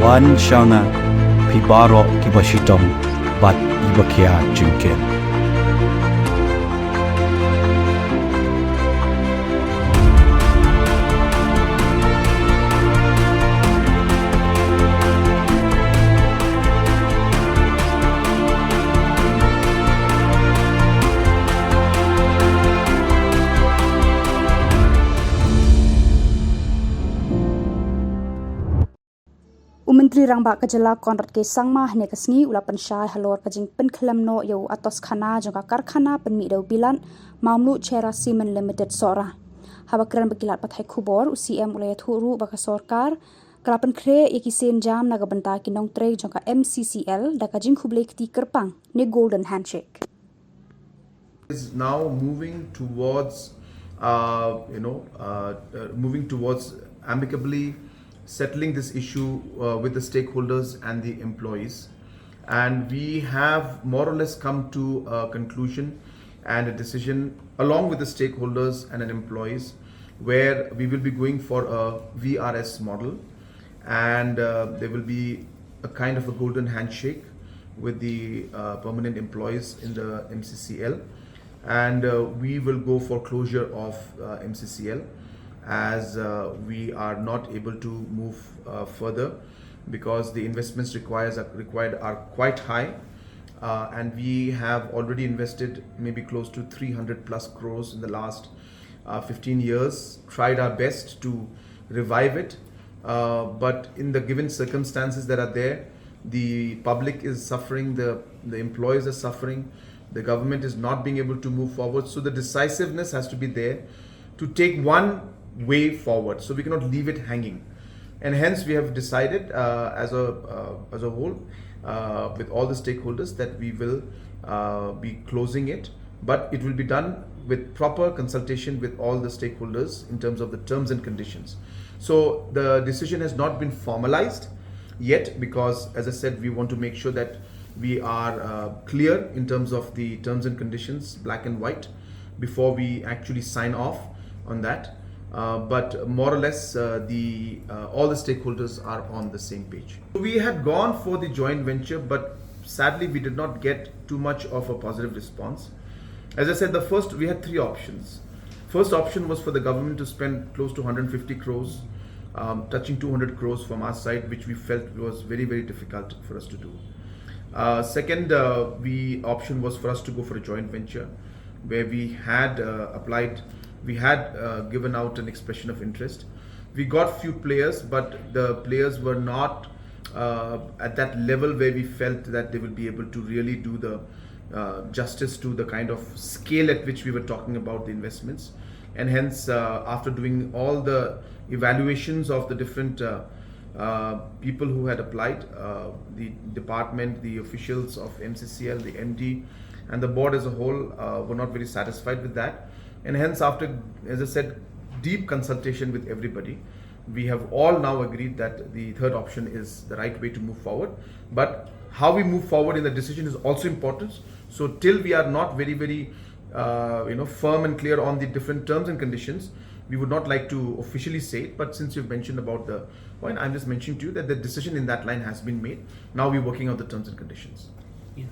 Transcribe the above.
Pynshai Pibaro Kibashitong Bat Ibakia Jingken. Myntri Rangbah ke Jylla Conrad ke Sangma hynne ke sngi ula Pynshai Halor ke Jingpynkhyllem no yo atoskhana jong karkhana pynmih dewbilat Mawmluh Cherra Cement Limited Sohra. Haba kren bynta pathai Khubor UCM ula iathuh baka sorkar kala pynkreh iki sienjam naga bynta ki nongtrei jong Mccl daka jingkhublei ki kyrpang ne golden handshake. Is now moving towards moving towards amicably settling this issue with the stakeholders and the employees, and we have more or less come to a conclusion and a decision along with the stakeholders and employees, where we will be going for a VRS model, and there will be a kind of a golden handshake with the permanent employees in the MCCL, and we will go for closure of MCCL as we are not able to move further because the investments required are quite high, and we have already invested maybe close to 300 plus crores in the last 15 years, tried our best to revive it, but in the given circumstances that are there, the public is suffering, the employees are suffering, the government is not being able to move forward, so the decisiveness has to be there to take one way forward, so we cannot leave it hanging, and hence we have decided as a whole with all the stakeholders that we will be closing it, but it will be done with proper consultation with all the stakeholders in terms of the terms and conditions. So the decision has not been formalized yet because, as I said, we want to make sure that we are clear in terms of the terms and conditions, black and white, before we actually sign off on that. But more or less all the stakeholders are on the same page. We had gone for the joint venture, but sadly we did not get too much of a positive response. As I said, we had three options. First option was for the government to spend close to 150 crores, touching 200 crores from our side, which we felt was very, very difficult for us to do. Second option was for us to go for a joint venture, where we had given out an expression of interest. We got few players, but the players were not at that level where we felt that they will be able to really do the justice to the kind of scale at which we were talking about the investments, and hence after doing all the evaluations of the different people who had applied, the department, the officials of MCCL, the MD and the board as a whole were not very satisfied with that, and hence after, as I said, deep consultation with everybody, we have all now agreed that the third option is the right way to move forward. But how we move forward in the decision is also important. So till we are not very, very firm and clear on the different terms and conditions, we would not like to officially say it. But since you've mentioned about the point, I'm just mentioning to you that the decision in that line has been made. Now we're working out the terms and conditions. Yeah.